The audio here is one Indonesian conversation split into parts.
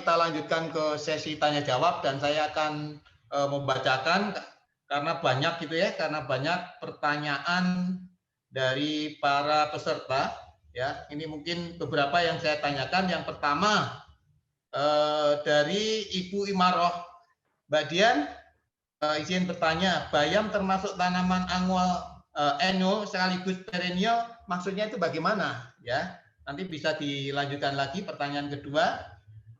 kita lanjutkan ke sesi tanya jawab dan saya akan membacakan karena banyak gitu ya, karena banyak pertanyaan dari para peserta ya. Ini mungkin beberapa yang saya tanyakan. Yang pertama dari Ibu Imaroh, Mbak Dian, izin bertanya, bayam termasuk tanaman annual sekaligus perennial, maksudnya itu bagaimana ya? Nanti bisa dilanjutkan lagi pertanyaan kedua.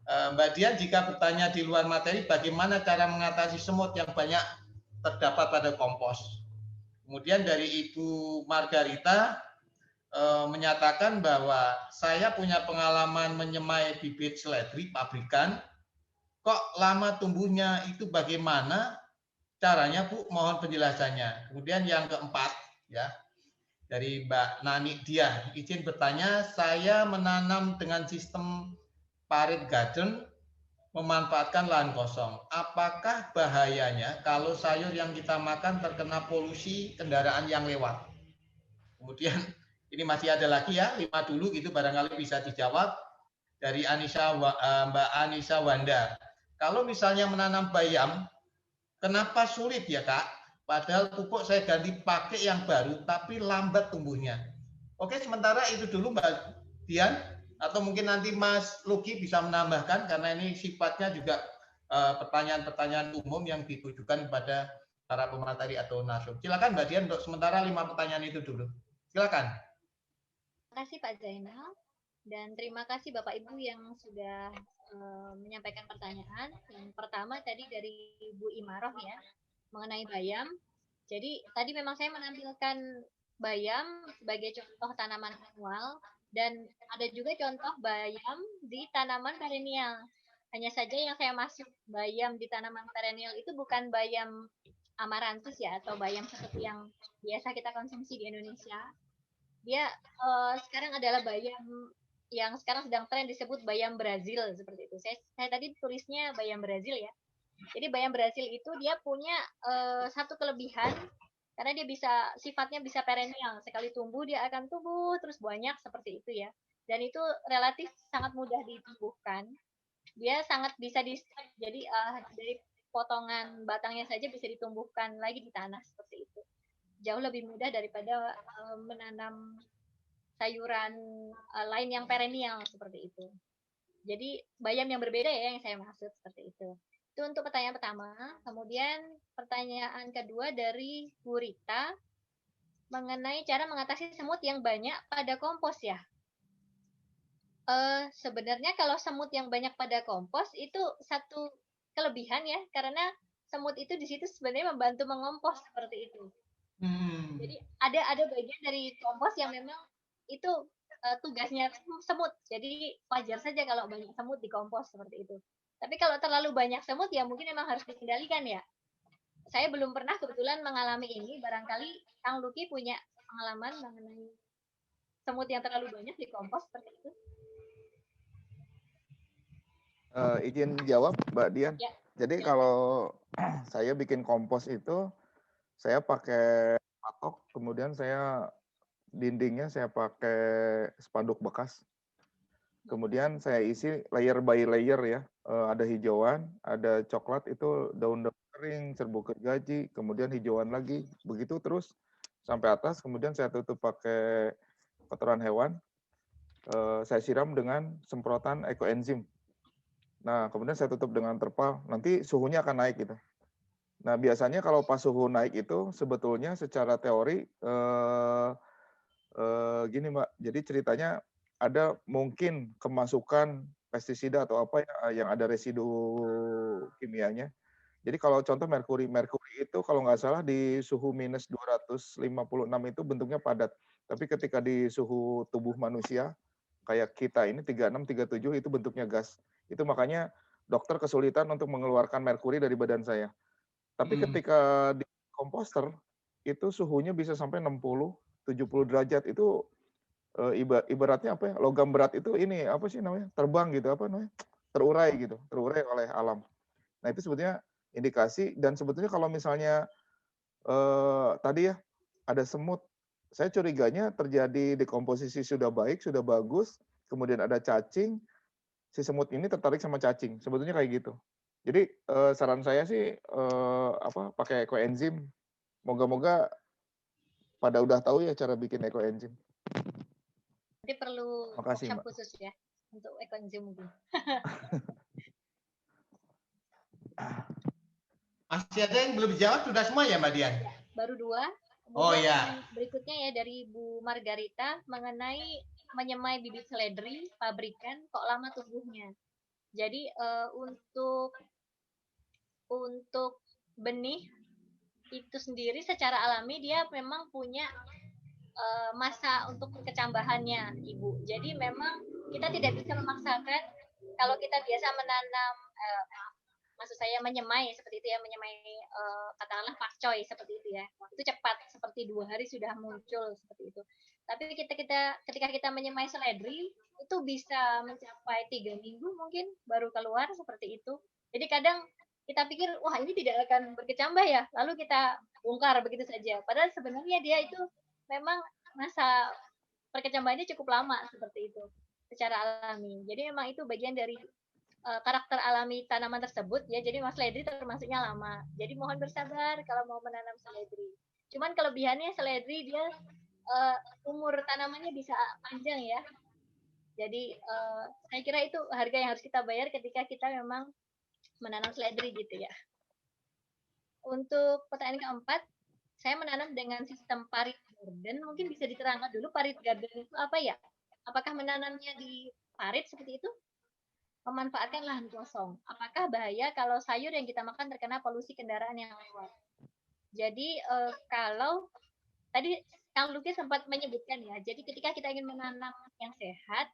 Mbak Dian, jika bertanya di luar materi, bagaimana cara mengatasi semut yang banyak terdapat pada kompos? Kemudian dari Ibu Margarita menyatakan bahwa saya punya pengalaman menyemai bibit seledri pabrikan, kok lama tumbuhnya itu bagaimana caranya Bu? Mohon penjelasannya. Kemudian yang keempat ya, dari Mbak Nani Diah, izin bertanya, saya menanam dengan sistem parit garden memanfaatkan lahan kosong. Apakah bahayanya kalau sayur yang kita makan terkena polusi kendaraan yang lewat? Kemudian ini masih ada lagi ya, 5 dulu gitu barangkali bisa dijawab dari Mbak Anissa Wanda. Kalau misalnya menanam bayam, kenapa sulit ya Kak? Padahal pupuk saya ganti pakai yang baru, tapi lambat tumbuhnya. Oke, sementara itu dulu Mbak Dian, atau mungkin nanti Mas Luki bisa menambahkan, karena ini sifatnya juga pertanyaan-pertanyaan umum yang ditujukan kepada para pemateri atau narsum. Silakan Mbak Dian untuk sementara 5 pertanyaan itu dulu. Silakan. Terima kasih Pak Zainal, dan terima kasih Bapak Ibu yang sudah menyampaikan pertanyaan. Yang pertama tadi dari Bu Imaroh ya, mengenai bayam. Jadi tadi memang saya menampilkan bayam sebagai contoh tanaman annual dan ada juga contoh bayam di tanaman perennial. Hanya saja yang saya masuk bayam di tanaman perennial itu bukan bayam amaranthus ya, atau bayam seperti yang biasa kita konsumsi di Indonesia. Dia sekarang adalah bayam yang sekarang sedang tren disebut bayam Brazil seperti itu. Saya tadi tulisnya bayam Brazil ya. Jadi bayam Brazil itu dia punya satu kelebihan karena dia sifatnya bisa perennial. Sekali tumbuh dia akan tumbuh terus banyak seperti itu ya. Dan itu relatif sangat mudah ditumbuhkan. Dia sangat bisa jadi dari potongan batangnya saja bisa ditumbuhkan lagi di tanah seperti itu. Jauh lebih mudah daripada menanam sayuran lain yang perennial seperti itu. Jadi bayam yang berbeda ya yang saya maksud seperti itu. Itu untuk pertanyaan pertama. Kemudian pertanyaan kedua dari Bu Rita mengenai cara mengatasi semut yang banyak pada kompos ya. Sebenarnya kalau semut yang banyak pada kompos itu satu kelebihan ya, karena semut itu di situ sebenarnya membantu mengompos seperti itu. Jadi ada bagian dari kompos yang memang itu tugasnya semut. Jadi wajar saja kalau banyak semut di kompos seperti itu. Tapi kalau terlalu banyak semut ya mungkin memang harus dikendalikan ya. Saya belum pernah kebetulan mengalami ini. Barangkali Kang Luki punya pengalaman mengenai semut yang terlalu banyak di kompos seperti itu. Izin jawab Mbak Dian. Ya, Jadi silakan. kalau saya bikin kompos itu saya pakai patok, kemudian dindingnya saya pakai spanduk bekas. Kemudian saya isi layer by layer ya. Ada hijauan, ada coklat itu daun-daun kering, serbuk gergaji, kemudian hijauan lagi. Begitu terus sampai atas, kemudian saya tutup pakai kotoran hewan. Saya siram dengan semprotan ekoenzim. Nah, kemudian saya tutup dengan terpal. Nanti suhunya akan naik gitu. Nah, biasanya kalau pas suhu naik itu sebetulnya secara teori gini Mbak. Jadi ceritanya ada mungkin kemasukan pestisida atau apa ya yang ada residu kimianya. Jadi kalau contoh merkuri itu kalau nggak salah di suhu minus 256 itu bentuknya padat. Tapi ketika di suhu tubuh manusia kayak kita ini 36, 37 itu bentuknya gas. Itu makanya dokter kesulitan untuk mengeluarkan merkuri dari badan saya. Tapi ketika di komposter itu suhunya bisa sampai 60, 70 derajat. Itu ibaratnya apa ya? Logam berat itu ini apa sih namanya? Terbang gitu apa namanya? Terurai oleh alam. Nah, itu sebetulnya indikasi dan sebetulnya kalau misalnya tadi ya ada semut, saya curiganya terjadi dekomposisi sudah baik, sudah bagus, kemudian ada cacing, si semut ini tertarik sama cacing. Sebetulnya kayak gitu. Jadi saran saya sih pakai ekoenzim. Moga-moga pada udah tahu ya cara bikin ekoenzim. Nanti perlu Makasih, workshop Mbak. khusus ya untuk ekoenzim mungkin. Masih ada yang belum dijawab, sudah semua ya Mbak Dian? Ya, baru 2. Oh Kemudian ya. yang berikutnya ya dari Bu Margarita mengenai menyemai bibit seledri pabrikan kok lama tumbuhnya. Jadi untuk benih itu sendiri secara alami dia memang punya masa untuk kecambahannya, Ibu. Jadi memang kita tidak bisa memaksakan kalau kita biasa menanam, maksud saya menyemai seperti itu ya, menyemai katakanlah pakcoy seperti itu ya. Itu cepat, seperti 2 hari sudah muncul seperti itu. Tapi ketika kita menyemai seledri itu bisa mencapai 3 minggu mungkin baru keluar seperti itu. Jadi kadang kita pikir wah ini tidak akan berkecambah ya, lalu kita bongkar begitu saja. Padahal sebenarnya dia itu memang masa perkecambahannya cukup lama seperti itu secara alami. Jadi memang itu bagian dari karakter alami tanaman tersebut ya. Jadi Mas seledri termasuknya lama. Jadi mohon bersabar kalau mau menanam seledri. Cuman kelebihannya seledri dia umur tanamannya bisa panjang ya. Jadi saya kira itu harga yang harus kita bayar ketika kita memang menanam seledri gitu ya. Untuk pertanyaan keempat, saya menanam dengan sistem parit garden. Mungkin bisa diterangkan dulu parit garden itu apa ya? Apakah menanamnya di parit seperti itu? Memanfaatkan lahan kosong. Apakah bahaya kalau sayur yang kita makan terkena polusi kendaraan yang lewat? Jadi kalau tadi Kang Luki sempat menyebutkan ya, jadi ketika kita ingin menanam yang sehat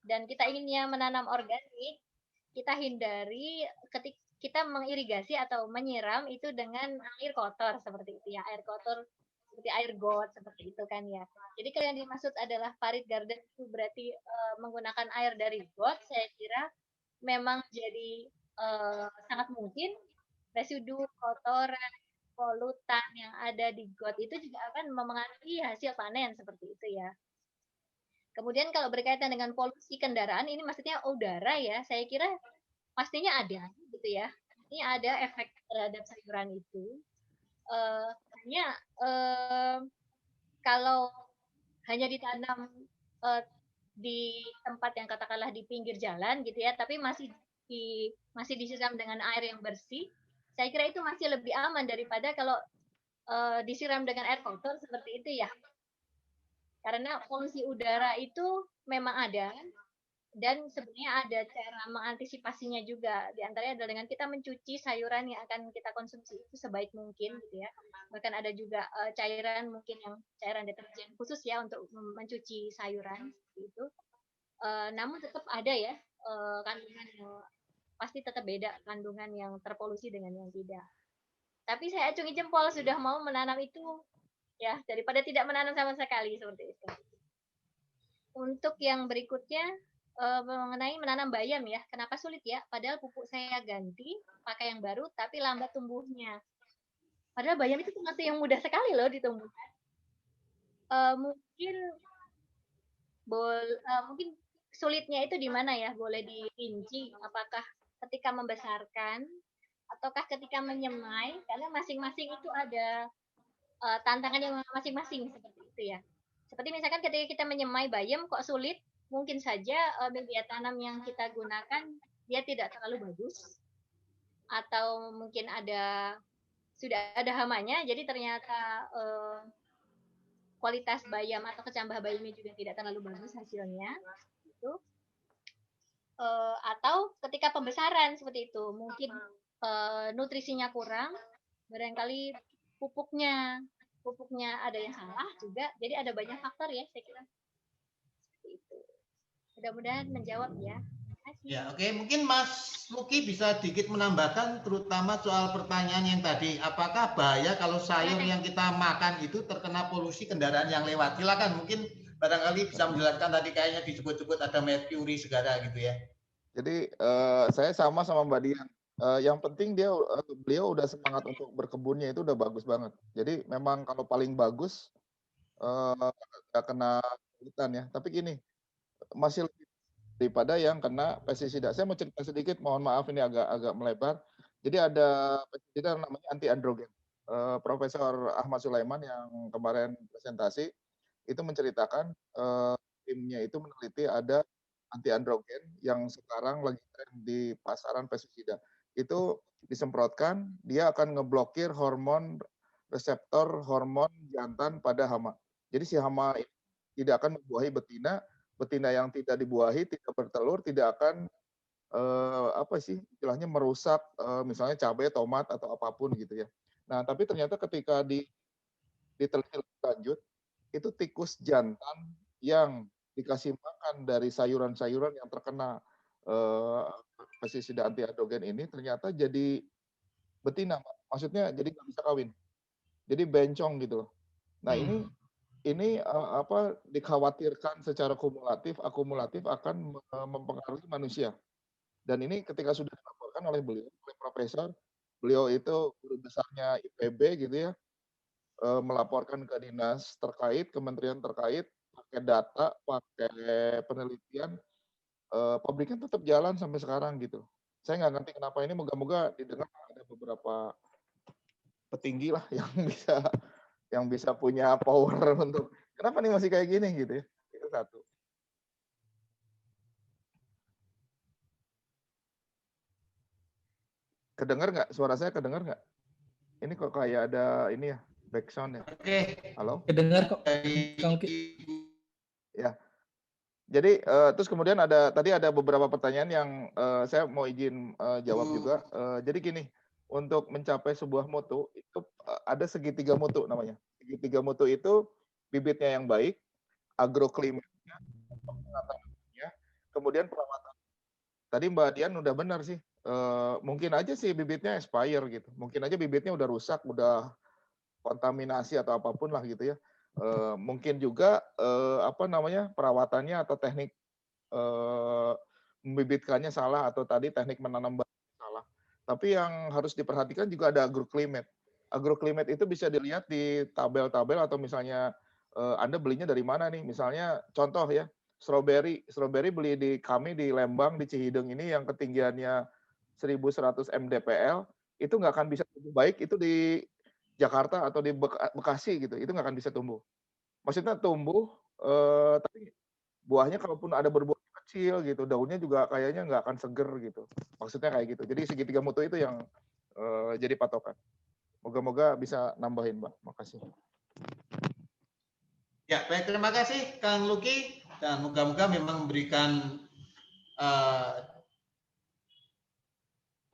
dan kita inginnya menanam organik, kita hindari ketika kita mengirigasi atau menyiram itu dengan air kotor seperti itu ya, air kotor seperti air got seperti itu kan ya. Jadi kalau yang dimaksud adalah parit garden itu berarti menggunakan air dari got, saya kira memang jadi sangat mungkin residu kotoran polutan yang ada di got itu juga akan mempengaruhi hasil panen seperti itu ya. Kemudian kalau berkaitan dengan polusi kendaraan ini maksudnya udara ya, saya kira pastinya ada gitu ya. Ini ada efek terhadap sayuran itu. Hanya kalau hanya ditanam di tempat yang katakanlah di pinggir jalan gitu ya, tapi masih disiram dengan air yang bersih, saya kira itu masih lebih aman daripada kalau disiram dengan air kotor seperti itu ya. Karena polusi udara itu memang ada dan sebenarnya ada cara mengantisipasinya juga. Di antaranya adalah dengan kita mencuci sayuran yang akan kita konsumsi itu sebaik mungkin gitu ya. Bahkan ada juga cairan mungkin yang cairan deterjen khusus ya untuk mencuci sayuran seperti itu. Namun tetap ada ya kandungan yang pasti tetap beda kandungan yang terpolusi dengan yang tidak. Tapi saya acungi jempol sudah mau menanam itu ya daripada tidak menanam sama sekali seperti itu. Untuk yang berikutnya mengenai menanam bayam ya, kenapa sulit ya? Padahal pupuk saya ganti pakai yang baru tapi lambat tumbuhnya. Padahal bayam itu termasuk yang mudah sekali loh ditumbuhkan. Mungkin sulitnya itu di mana ya? Boleh dirinci apakah ketika membesarkan ataukah ketika menyemai? Karena masing-masing itu ada tantangan yang masing-masing seperti itu ya. Seperti misalkan ketika kita menyemai bayam kok sulit, mungkin saja media tanam yang kita gunakan dia tidak terlalu bagus atau mungkin sudah ada hamanya, jadi ternyata kualitas bayam atau kecambah bayamnya juga tidak terlalu bagus hasilnya. Itu. Atau ketika pembesaran seperti itu, mungkin nutrisinya kurang, barangkali pupuknya ada yang salah juga, jadi ada banyak faktor ya saya kira seperti itu. Mudah-mudahan menjawab ya. Ya, oke. Mungkin Mas Luki bisa sedikit menambahkan terutama soal pertanyaan yang tadi. Apakah bahaya kalau sayur yang kita makan itu terkena polusi kendaraan yang lewat? Silakan, mungkin barangkali bisa menjelaskan tadi kayaknya disebut-sebut ada merkuri segala gitu ya. Jadi saya sama Mbak Dian. Yang penting beliau udah semangat untuk berkebunnya itu udah bagus banget. Jadi memang kalau paling bagus nggak kena hutan ya. Tapi gini, masih lebih daripada yang kena pestisida. Saya mau cerita sedikit, mohon maaf ini agak melebar. Jadi ada pestisida namanya anti androgen. Profesor Ahmad Sulaiman yang kemarin presentasi itu menceritakan timnya itu meneliti ada anti androgen yang sekarang lagi tren di pasaran pestisida. Itu disemprotkan, dia akan ngeblokir reseptor hormon jantan pada hama. Jadi si hama ini tidak akan membuahi betina, betina yang tidak dibuahi, tidak bertelur, tidak akan apa sih istilahnya merusak misalnya cabai, tomat atau apapun gitu ya. Nah, tapi ternyata ketika diteliti lebih lanjut, itu tikus jantan yang dikasih makan dari sayuran-sayuran yang terkena pestisida anti androgen ini ternyata jadi betina, Pak. Maksudnya jadi nggak bisa kawin, jadi bencong gitu loh. Nah ini apa dikhawatirkan secara akumulatif akan mempengaruhi manusia. Dan ini ketika sudah dilaporkan oleh beliau, oleh profesor, beliau itu guru besarnya IPB gitu ya, melaporkan ke dinas terkait, kementerian terkait, pakai data, pakai penelitian, pabriknya tetap jalan sampai sekarang gitu. Saya nggak ngerti kenapa ini, moga-moga didengar ada beberapa petinggi lah yang bisa punya power untuk kenapa nih masih kayak gini gitu ya. Itu satu. Kedengar nggak? Suara saya kedengar nggak? Ini kok kayak ada ini ya, background ya. Oke. Halo? Kedengar kok. Dari Kang Uki. Ya. Jadi terus kemudian tadi ada beberapa pertanyaan yang saya mau izin jawab juga. Jadi gini, untuk mencapai sebuah mutu itu ada segitiga mutu namanya. Segitiga mutu itu bibitnya yang baik, agroklimatnya, pengatannya, kemudian perawatan. Tadi Mbak Dian udah benar sih. Mungkin aja sih bibitnya expire gitu. Mungkin aja bibitnya udah rusak, udah kontaminasi atau apapun lah gitu ya. Mungkin juga apa namanya perawatannya atau teknik membibitkannya salah atau tadi teknik menanam salah. Tapi yang harus diperhatikan juga ada agroclimate. Agroclimate itu bisa dilihat di tabel-tabel atau misalnya Anda belinya dari mana nih? Misalnya contoh ya, strawberry beli di kami di Lembang di Cihideng ini yang ketinggiannya 1100 mdpl itu nggak akan bisa tumbuh baik itu di Jakarta atau di Bekasi gitu, itu nggak akan bisa tumbuh. Maksudnya tumbuh, tapi buahnya kalaupun ada berbuah kecil gitu, daunnya juga kayaknya nggak akan seger gitu. Maksudnya kayak gitu. Jadi segitiga mutu itu yang jadi patokan. Moga-moga bisa nambahin, Mbak. Makasih. Ya, baik, terima kasih Kang Luki, dan moga-moga memang memberikan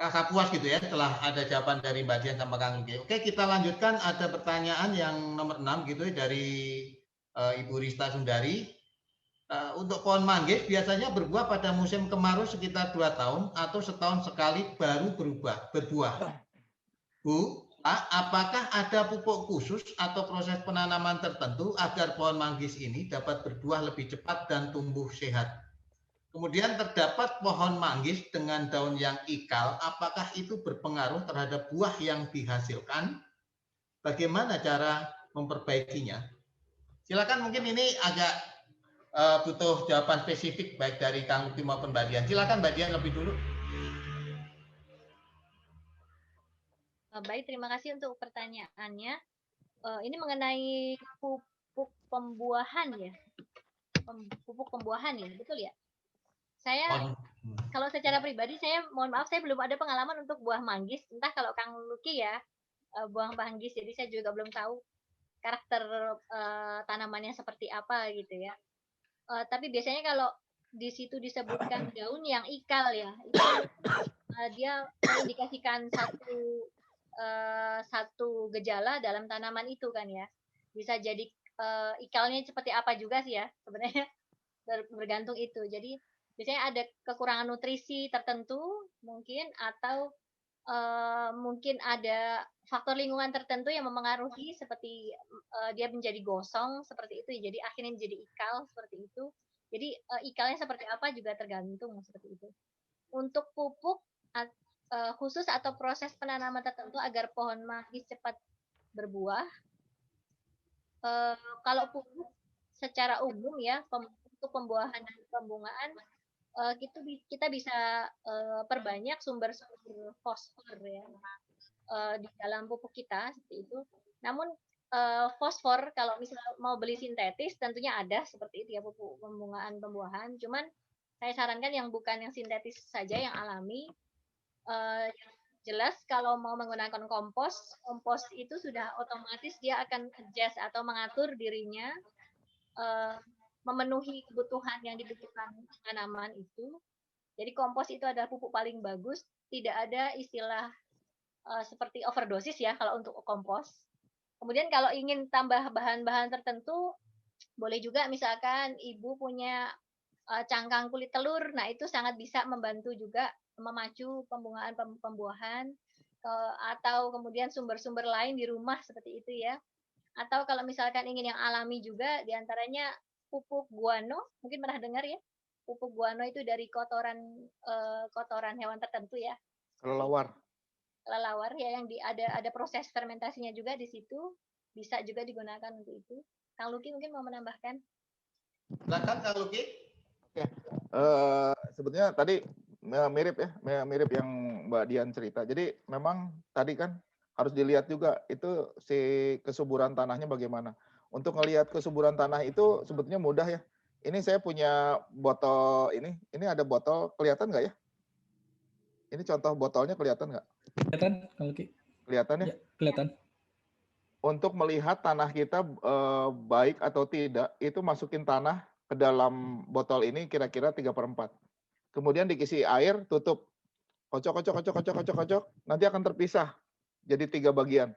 rasa puas gitu ya setelah ada jawaban dari Mbak Dian sama Kang Luki. Oke, kita lanjutkan, ada pertanyaan yang nomor 6 gitu ya dari Ibu Rista Sundari. Untuk pohon manggis biasanya berbuah pada musim kemarau sekitar 2 tahun atau setahun sekali baru berbuah. Bu, apakah ada pupuk khusus atau proses penanaman tertentu agar pohon manggis ini dapat berbuah lebih cepat dan tumbuh sehat? Kemudian terdapat pohon manggis dengan daun yang ikal, apakah itu berpengaruh terhadap buah yang dihasilkan? Bagaimana cara memperbaikinya? Silakan, mungkin ini agak butuh jawaban spesifik baik dari Kang Uti maupun Mbak Dian. Silakan Mbak Dian lebih dulu. Baik, terima kasih untuk pertanyaannya. Ini mengenai pupuk pembuahan ya, pupuk pembuahan ya, betul ya? Saya kalau secara pribadi saya mohon maaf saya belum ada pengalaman untuk buah manggis. Entah kalau Kang Luki ya buah manggis, jadi saya juga belum tahu karakter tanamannya seperti apa gitu ya. Tapi biasanya kalau di situ disebutkan daun yang ikal ya, itu dia mengindikasikan satu gejala dalam tanaman itu kan ya. Bisa jadi ikalnya seperti apa juga sih ya sebenarnya bergantung itu. Jadi biasanya ada kekurangan nutrisi tertentu mungkin atau mungkin ada faktor lingkungan tertentu yang mempengaruhi seperti dia menjadi gosong seperti itu ya. Jadi akhirnya menjadi ikal seperti itu. Jadi ikalnya seperti apa juga tergantung seperti itu. Untuk pupuk khusus atau proses penanaman tertentu agar pohon manggis cepat berbuah. Kalau pupuk secara umum ya untuk pembuahan dan pembungaan kita bisa perbanyak sumber-sumber fosfor ya di dalam pupuk kita seperti itu. Namun fosfor kalau misalnya mau beli sintetis tentunya ada seperti itu ya pupuk pembungaan pembuahan. Cuman saya sarankan yang bukan yang sintetis saja, yang alami. Jelas kalau mau menggunakan kompos itu sudah otomatis dia akan adjust atau mengatur dirinya memenuhi kebutuhan yang dibutuhkan tanaman itu. Jadi kompos itu adalah pupuk paling bagus, tidak ada istilah seperti overdosis ya kalau untuk kompos. Kemudian kalau ingin tambah bahan-bahan tertentu, boleh juga misalkan ibu punya cangkang kulit telur, nah itu sangat bisa membantu juga memacu pembungaan pembuahan, atau kemudian sumber-sumber lain di rumah seperti itu ya. Atau kalau misalkan ingin yang alami juga, diantaranya pupuk guano, mungkin pernah dengar ya? Pupuk guano itu dari kotoran hewan tertentu ya. Kelelawar. Kelelawar ya, yang ada proses fermentasinya juga di situ, bisa juga digunakan untuk itu. Kang Luki mungkin mau menambahkan? Silakan Kang Luki. Oke. Sebetulnya tadi mirip ya, mirip yang Mbak Dian cerita. Jadi memang tadi kan harus dilihat juga itu si kesuburan tanahnya bagaimana. Untuk ngelihat kesuburan tanah itu sebetulnya mudah ya. Ini saya punya botol ini ada botol, kelihatan nggak ya? Ini contoh botolnya, kelihatan nggak? Kelihatan, Kang Luki? Kelihatan ya? Ya, kelihatan. Untuk melihat tanah kita baik atau tidak, itu masukin tanah ke dalam botol ini kira-kira 3/4. Kemudian dikisi air, tutup. Kocok, nanti akan terpisah jadi 3 bagian.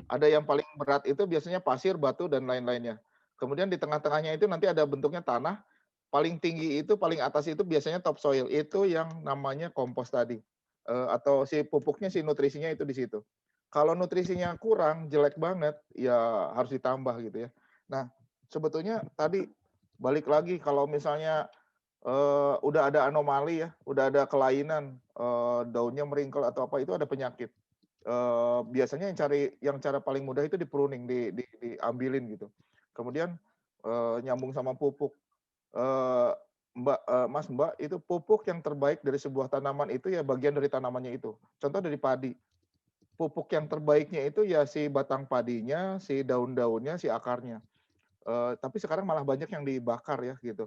Ada yang paling berat itu biasanya pasir, batu, dan lain-lainnya. Kemudian di tengah-tengahnya itu nanti ada bentuknya tanah. Paling tinggi itu, paling atas itu biasanya topsoil. Itu yang namanya kompos tadi. Atau si pupuknya, si nutrisinya itu di situ. Kalau nutrisinya kurang, jelek banget, ya harus ditambah gitu ya. Nah, sebetulnya tadi balik lagi kalau misalnya udah ada anomali ya, udah ada kelainan, daunnya meringkel atau apa, itu ada penyakit. Biasanya yang cara paling mudah itu di pruning, diambilin gitu. Kemudian nyambung sama pupuk. Mbak, itu pupuk yang terbaik dari sebuah tanaman itu ya bagian dari tanamannya itu. Contoh dari padi. Pupuk yang terbaiknya itu ya si batang padinya, si daun-daunnya, si akarnya. Tapi sekarang malah banyak yang dibakar ya gitu.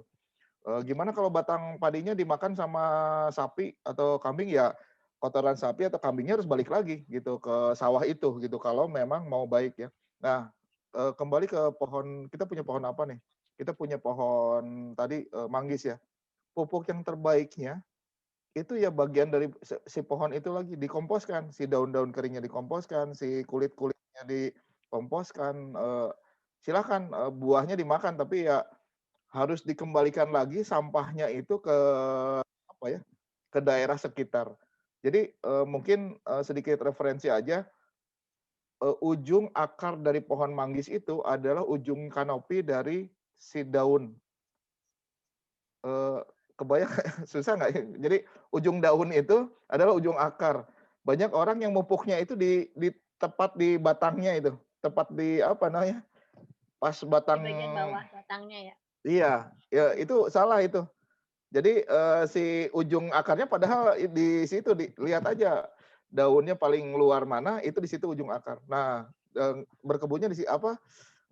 Gimana kalau batang padinya dimakan sama sapi atau kambing, ya kotoran sapi atau kambingnya harus balik lagi gitu ke sawah itu gitu kalau memang mau baik ya. Nah, kembali ke pohon, kita punya pohon apa nih? Kita punya pohon tadi manggis ya. Pupuk yang terbaiknya itu ya bagian dari si pohon itu lagi dikomposkan, si daun-daun keringnya dikomposkan, si kulit-kulitnya dikomposkan. Silakan buahnya dimakan, tapi ya harus dikembalikan lagi sampahnya itu ke apa ya, ke daerah sekitar. Jadi mungkin sedikit referensi aja, ujung akar dari pohon manggis itu adalah ujung kanopi dari si daun. Kebayang susah nggak? Jadi ujung daun itu adalah ujung akar. Banyak orang yang mupuknya itu di tepat di batangnya itu, tepat di apa namanya? Pas batang. Di bagian bawah batangnya ya. Iya, ya itu salah itu. Jadi si ujung akarnya padahal di situ, lihat aja daunnya paling luar mana, itu di situ ujung akar. Nah, berkebunnya di apa?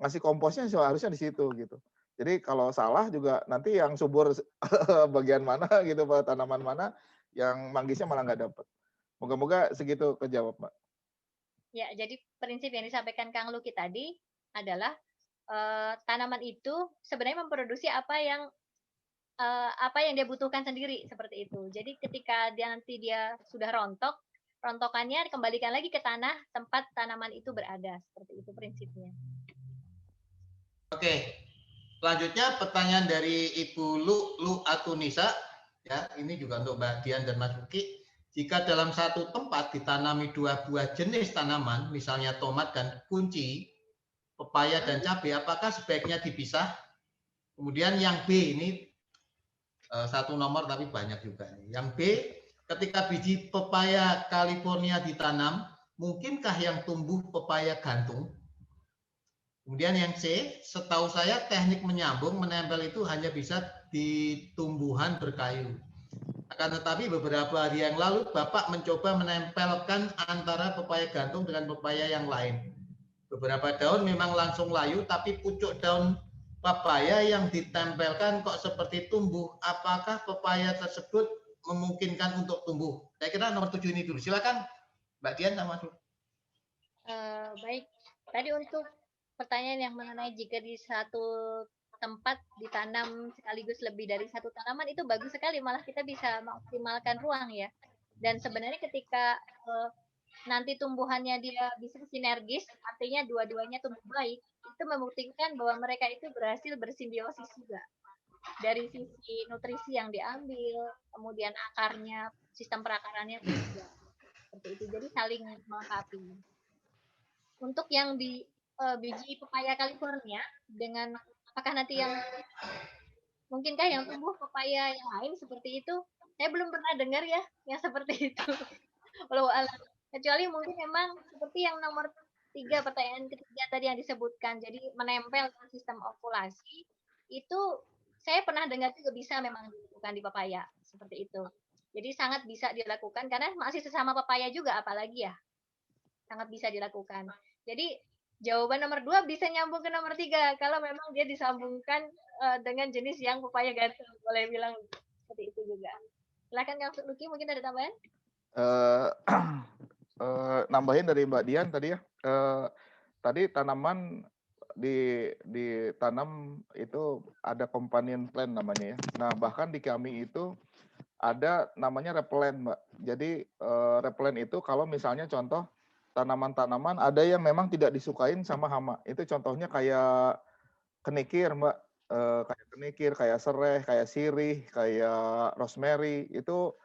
Ngasih komposnya seharusnya di situ gitu. Jadi kalau salah juga nanti yang subur bagian mana gitu, tanaman mana yang manggisnya malah nggak dapat. Moga-moga segitu kejawab, Mbak. Ya, jadi prinsip yang disampaikan Kang Luki tadi adalah tanaman itu sebenarnya memproduksi apa yang dia butuhkan sendiri seperti itu. Jadi ketika dia sudah rontokannya kembalikan lagi ke tanah tempat tanaman itu berada, seperti itu prinsipnya. Oke, selanjutnya pertanyaan dari Ibu Lu Atunisa, ya ini juga untuk Mbak Dian dan Mas Luki. Jika dalam satu tempat ditanami 2 buah jenis tanaman, misalnya tomat dan kunci, pepaya dan cabai, apakah sebaiknya dipisah? Kemudian yang B ini satu nomor tapi banyak juga. Yang B, ketika biji pepaya California ditanam, mungkinkah yang tumbuh pepaya gantung? Kemudian yang C, setahu saya teknik menyambung, menempel itu hanya bisa di tumbuhan berkayu. Akan tetapi beberapa hari yang lalu Bapak mencoba menempelkan antara pepaya gantung dengan pepaya yang lain. Beberapa daun memang langsung layu, tapi pucuk daun pepaya yang ditempelkan kok seperti tumbuh. Apakah pepaya tersebut memungkinkan untuk tumbuh? Saya kira nomor 7 ini dulu. Silakan Mbak Dian sama Mas. Baik, tadi untuk pertanyaan yang mengenai jika di satu tempat ditanam sekaligus lebih dari satu tanaman itu bagus sekali, malah kita bisa mengoptimalkan ruang ya. Dan sebenarnya ketika nanti tumbuhannya dia bisa sinergis, artinya dua-duanya tumbuh baik, itu membuktikan bahwa mereka itu berhasil bersimbiosis juga. Dari sisi nutrisi yang diambil, kemudian akarnya, sistem perakarannya pun juga seperti itu. Jadi saling melengkapi. Untuk yang di biji pepaya California, dengan apakah nanti yang mungkinkah yang tumbuh pepaya yang lain seperti itu? Saya belum pernah dengar ya yang seperti itu. Walau alam. Kecuali mungkin memang seperti yang nomor 3, pertanyaan ketiga tadi yang disebutkan. Jadi menempel ke sistem ovulasi itu saya pernah dengar juga bisa memang dilakukan di pepaya seperti itu. Jadi sangat bisa dilakukan karena masih sesama pepaya juga, apalagi ya sangat bisa dilakukan. Jadi jawaban nomor 2 bisa nyambung ke nomor 3 kalau memang dia disambungkan dengan jenis yang pepaya gantung, boleh bilang seperti itu juga. Silakan Kang Luki, mungkin ada tambahan? Nambahin dari Mbak Dian tadi ya. Tadi tanaman ditanam itu ada companion plant namanya ya. Nah, bahkan di kami itu ada namanya repellent, Mbak. Jadi repellent itu kalau misalnya contoh tanaman-tanaman ada yang memang tidak disukain sama hama. Itu contohnya kayak kenikir, Mbak. Kayak kenikir, kayak sereh, kayak sirih, kayak rosemary. Itu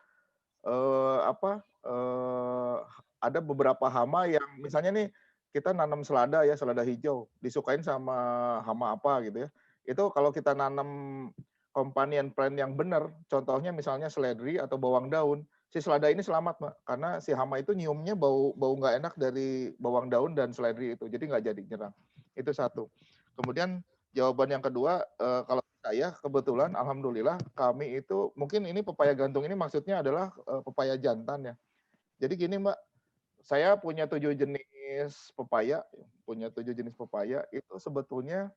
ada beberapa hama yang misalnya nih kita nanam selada ya, selada hijau, disukain sama hama apa gitu ya. Itu kalau kita nanam companion plant yang benar, contohnya misalnya seledri atau bawang daun, si selada ini selamat, Mbak, karena si hama itu nyiumnya bau nggak enak dari bawang daun dan seledri itu, jadi nggak jadi nyerang. Itu satu. Kemudian jawaban yang kedua, kalau saya kebetulan, alhamdulillah kami itu mungkin ini pepaya gantung ini maksudnya adalah pepaya jantan ya. Jadi gini Mbak, saya punya 7 jenis pepaya, itu sebetulnya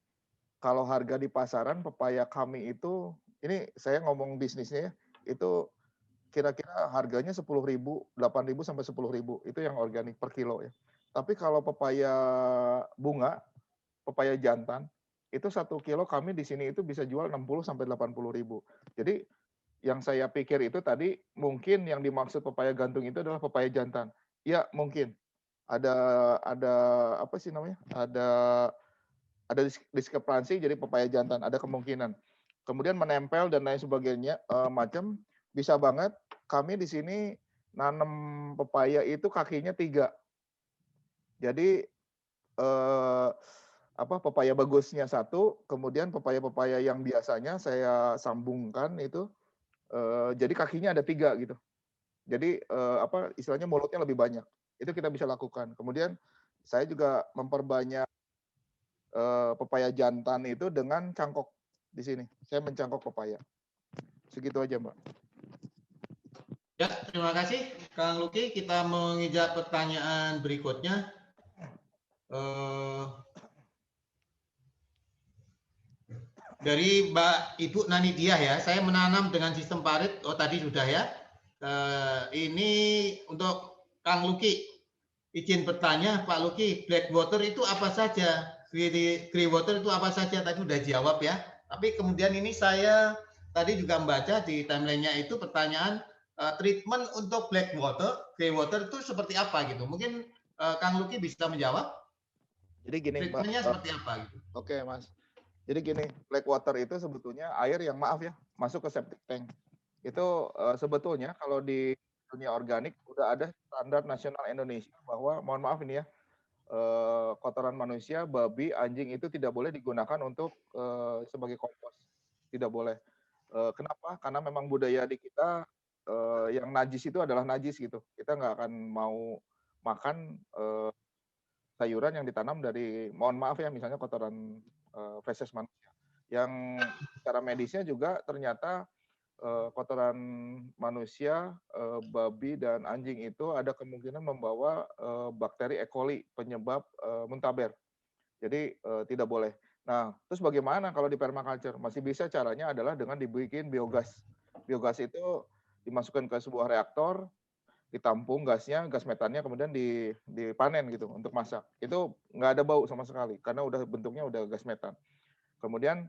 kalau harga di pasaran pepaya kami itu, ini saya ngomong bisnisnya ya, itu kira-kira harganya 10.000, 8.000 sampai 10.000, itu yang organik per kilo ya. Tapi kalau pepaya bunga, pepaya jantan, itu 1 kilo kami di sini itu bisa jual 60 sampai 80.000. Jadi yang saya pikir itu tadi mungkin yang dimaksud pepaya gantung itu adalah pepaya jantan. Ya mungkin ada apa sih namanya? Ada diskrepansi jadi pepaya jantan, ada kemungkinan. Kemudian menempel dan lain sebagainya macam bisa banget. Kami di sini nanam pepaya itu kakinya 3. Jadi pepaya bagusnya 1, kemudian pepaya-pepaya yang biasanya saya sambungkan itu jadi kakinya ada 3 gitu. Jadi istilahnya mulutnya lebih banyak. Itu kita bisa lakukan. Kemudian saya juga memperbanyak pepaya jantan itu dengan cangkok di sini. Saya mencangkok pepaya. Segitu aja, Mbak. Ya, terima kasih Kang Luki. Kita menginjak pertanyaan berikutnya. Dari Mbak Ibu Nanidiah ya, saya menanam dengan sistem parit. Oh tadi sudah ya. Ini untuk Kang Luki. Izin bertanya Pak Luki, black water itu apa saja? Grey water itu apa saja? Tadi sudah jawab ya. Tapi kemudian ini saya tadi juga membaca di timeline-nya itu pertanyaan treatment untuk black water, grey water itu seperti apa gitu. Mungkin Kang Luki bisa menjawab. Jadi gini, treatmentnya seperti apa gitu. Oke, Mas. Jadi gini, black water itu sebetulnya air yang masuk ke septic tank. Itu sebetulnya kalau di dunia organik udah ada standar nasional Indonesia bahwa mohon maaf ini ya, kotoran manusia, babi, anjing itu tidak boleh digunakan untuk sebagai kompos. Tidak boleh. Kenapa? Karena memang budaya di kita yang najis itu adalah najis gitu. Kita nggak akan mau makan sayuran yang ditanam dari, mohon maaf ya, misalnya kotoran feses manusia. Yang secara medisnya juga ternyata kotoran manusia, babi dan anjing itu ada kemungkinan membawa bakteri E. coli penyebab muntaber. Jadi tidak boleh. Nah, terus bagaimana kalau di permaculture? Masih bisa, caranya adalah dengan dibikin biogas. Biogas itu dimasukkan ke sebuah reaktor, ditampung gasnya, gas metannya, kemudian dipanen gitu untuk masak. Itu nggak ada bau sama sekali karena udah bentuknya udah gas metan. Kemudian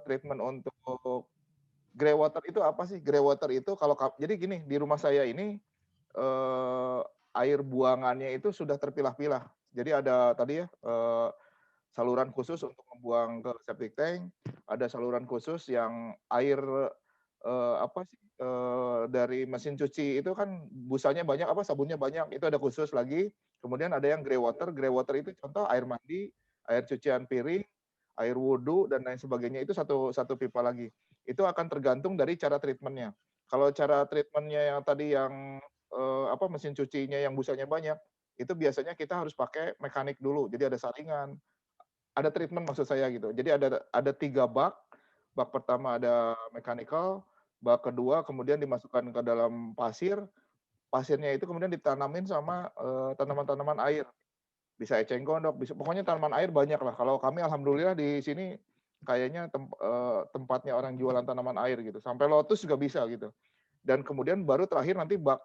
treatment untuk grey water itu apa sih? Grey water itu kalau jadi gini, di rumah saya ini air buangannya itu sudah terpilah-pilah. Jadi ada tadi ya saluran khusus untuk membuang ke septic tank, ada saluran khusus yang air apa sih dari mesin cuci itu kan busanya banyak, apa sabunnya banyak, itu ada khusus lagi. Kemudian ada yang grey water itu contoh air mandi, air cucian piring, air wudhu dan lain sebagainya, itu satu pipa lagi. Itu akan tergantung dari cara treatmentnya. Kalau cara treatmentnya yang tadi yang apa mesin cucinya yang busanya banyak, itu biasanya kita harus pakai mekanik dulu. Jadi ada saringan, ada treatment maksud saya gitu. Jadi ada 3 bak. Bak pertama ada mechanical, bak kedua kemudian dimasukkan ke dalam pasir. Pasirnya itu kemudian ditanamin sama tanaman-tanaman air. Bisa eceng gondok, bisa pokoknya tanaman air banyak lah. Kalau kami alhamdulillah di sini kayaknya tempatnya orang jualan tanaman air gitu. Sampai lotus juga bisa gitu. Dan kemudian baru terakhir nanti bak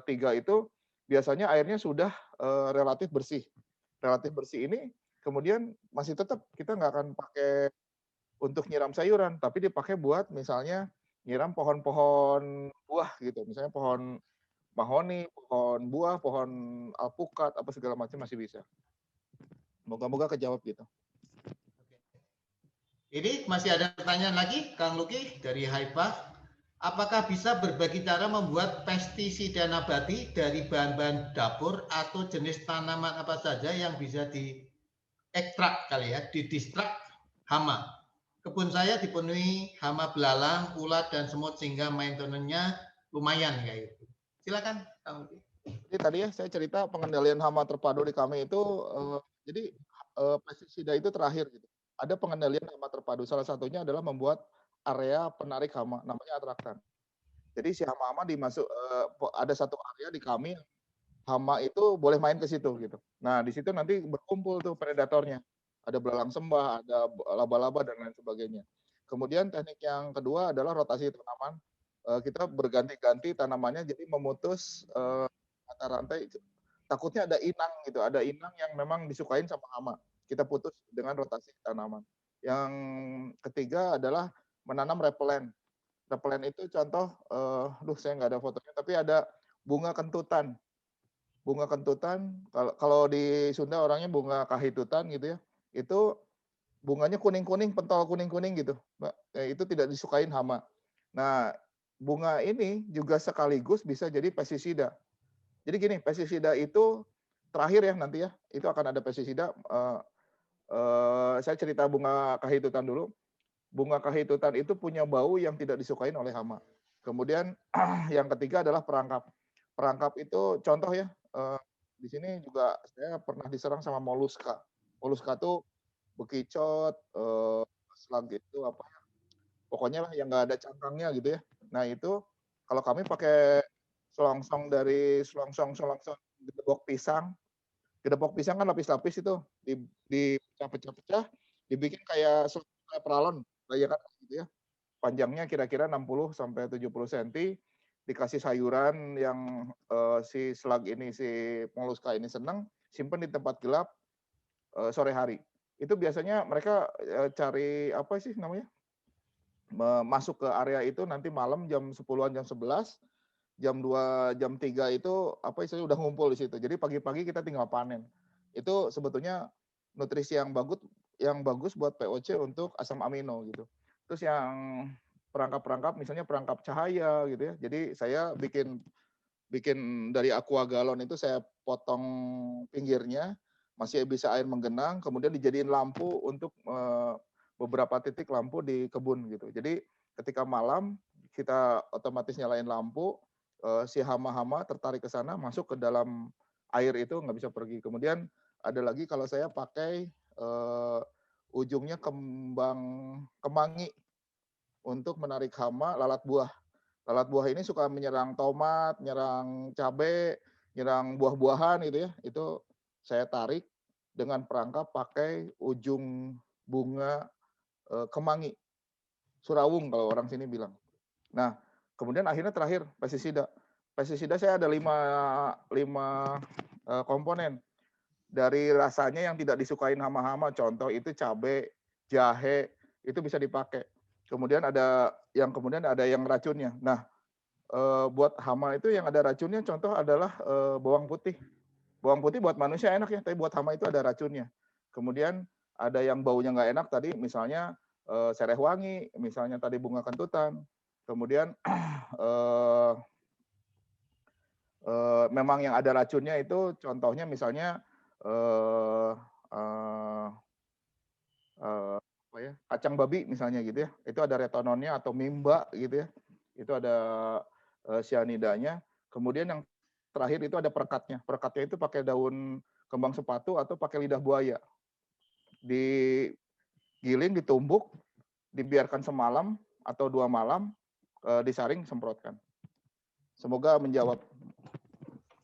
ketiga itu biasanya airnya sudah relatif bersih. Relatif bersih ini kemudian masih tetap kita nggak akan pakai untuk nyiram sayuran, tapi dipakai buat misalnya nyiram pohon-pohon buah gitu. Misalnya pohon mahoni, pohon buah, pohon alpukat, apa segala macam masih bisa. Moga-moga kejawab gitu. Ini masih ada pertanyaan lagi, Kang Luki dari Haifa. Apakah bisa berbagi cara membuat pestisida nabati dari bahan-bahan dapur atau jenis tanaman apa saja yang bisa diekstrak kali ya, didistrak hama? Kebun saya dipenuhi hama belalang, ulat, dan semut sehingga maintenance-nya lumayan kayak gitu. Silakan, Kang Luki. Jadi tadi ya saya cerita pengendalian hama terpadu di kami itu, jadi pestisida itu terakhir gitu. Ada pengendalian hama terpadu. Salah satunya adalah membuat area penarik hama, namanya atraktan. Jadi si hama-hama ada satu area di kami, hama itu boleh main ke situ gitu. Nah di situ nanti berkumpul tuh predatornya. Ada belalang sembah, ada laba-laba dan lain sebagainya. Kemudian teknik yang kedua adalah rotasi tanaman. Kita berganti-ganti tanamannya, jadi memutus mata rantai. Takutnya ada inang gitu, ada inang yang memang disukain sama hama. Kita putus dengan rotasi tanaman. Yang ketiga adalah menanam repelen. Repelen itu contoh, saya nggak ada fotonya, tapi ada bunga kentutan. Bunga kentutan, kalau di Sunda orangnya bunga kahitutan gitu ya, itu bunganya kuning-kuning, pentol kuning-kuning gitu, Mbak. Itu tidak disukain hama. Nah, bunga ini juga sekaligus bisa jadi pestisida. Jadi gini, pestisida itu terakhir ya nanti ya, itu akan ada pestisida. Saya cerita bunga kahitutan dulu. Bunga kahitutan itu punya bau yang tidak disukain oleh hama. Kemudian yang ketiga adalah perangkap. Perangkap itu contoh ya, di sini juga saya pernah diserang sama moluska. Moluska itu bekicot, slug itu apa ya, pokoknya lah yang nggak ada cangkangnya gitu ya. Nah itu kalau kami pakai selongsong gedebok pisang. Gedebok pisang kan lapis-lapis itu dipecah-pecah, dibikin kayak peralon, kayak gitu ya. Panjangnya kira-kira 60 sampai 70 cm, dikasih sayuran yang si slug ini, si moluska ini senang, simpan di tempat gelap sore hari. Itu biasanya mereka cari apa sih namanya? Masuk ke area itu nanti malam jam 10-an, jam 11, jam 2, jam 3 itu apa istilahnya udah ngumpul di situ. Jadi pagi-pagi kita tinggal panen. Itu sebetulnya nutrisi yang bagus buat POC untuk asam amino gitu. Terus yang perangkap-perangkap misalnya perangkap cahaya gitu ya. Jadi saya bikin dari aqua galon itu saya potong pinggirnya, masih bisa air menggenang, kemudian dijadiin lampu untuk beberapa titik lampu di kebun gitu. Jadi ketika malam kita otomatis nyalain lampu, si hama-hama tertarik ke sana, masuk ke dalam air itu nggak bisa pergi. Kemudian ada lagi kalau saya pakai ujungnya kembang kemangi. untuk menarik hama lalat buah. Lalat buah ini suka menyerang tomat, menyerang cabai, menyerang buah-buahan gitu ya. Itu saya tarik dengan perangkap pakai ujung bunga kemangi, surawung kalau orang sini bilang. Nah, kemudian akhirnya terakhir pestisida. Pestisida saya ada 5 komponen. Dari rasanya yang tidak disukain hama-hama, contoh itu cabai, jahe, itu bisa dipakai. Kemudian ada yang racunnya. Nah, buat hama itu yang ada racunnya contoh adalah bawang putih. Bawang putih buat manusia enak ya, tapi buat hama itu ada racunnya. Kemudian ada yang baunya nggak enak tadi, misalnya sereh wangi, misalnya tadi bunga kentutan. Kemudian memang yang ada racunnya itu contohnya misalnya kacang babi misalnya gitu ya, itu ada retononnya atau mimba gitu ya, itu ada cyanidanya. Kemudian yang terakhir itu ada perekatnya. Perekatnya itu pakai daun kembang sepatu atau pakai lidah buaya. Digiling, ditumbuk, dibiarkan semalam atau 2 malam, disaring, semprotkan. Semoga menjawab.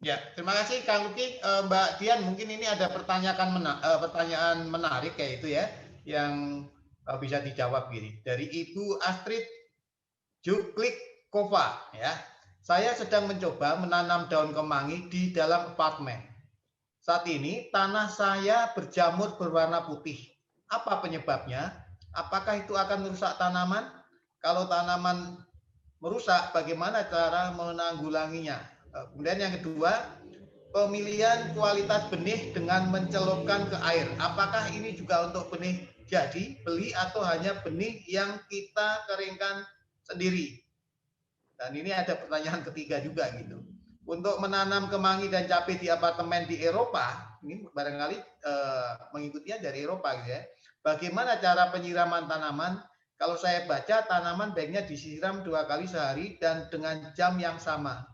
Ya, terima kasih Kang Luki. Mbak Dian, mungkin ini ada pertanyaan menarik kayak itu ya, yang bisa dijawab gini. Dari Ibu Astrid Juklikova ya. Saya sedang mencoba menanam daun kemangi di dalam apartemen. Saat ini tanah saya berjamur berwarna putih. Apa penyebabnya? Apakah itu akan merusak tanaman? Kalau tanaman merusak, bagaimana cara menanggulanginya? Kemudian yang kedua, pemilihan kualitas benih dengan mencelupkan ke air. Apakah ini juga untuk benih jadi, beli, atau hanya benih yang kita keringkan sendiri? Dan ini ada pertanyaan ketiga juga gitu. Untuk menanam kemangi dan cabai di apartemen di Eropa, ini barangkali mengikutinya dari Eropa gitu ya. Bagaimana cara penyiraman tanaman? Kalau saya baca, tanaman baiknya disiram 2 kali sehari dan dengan jam yang sama.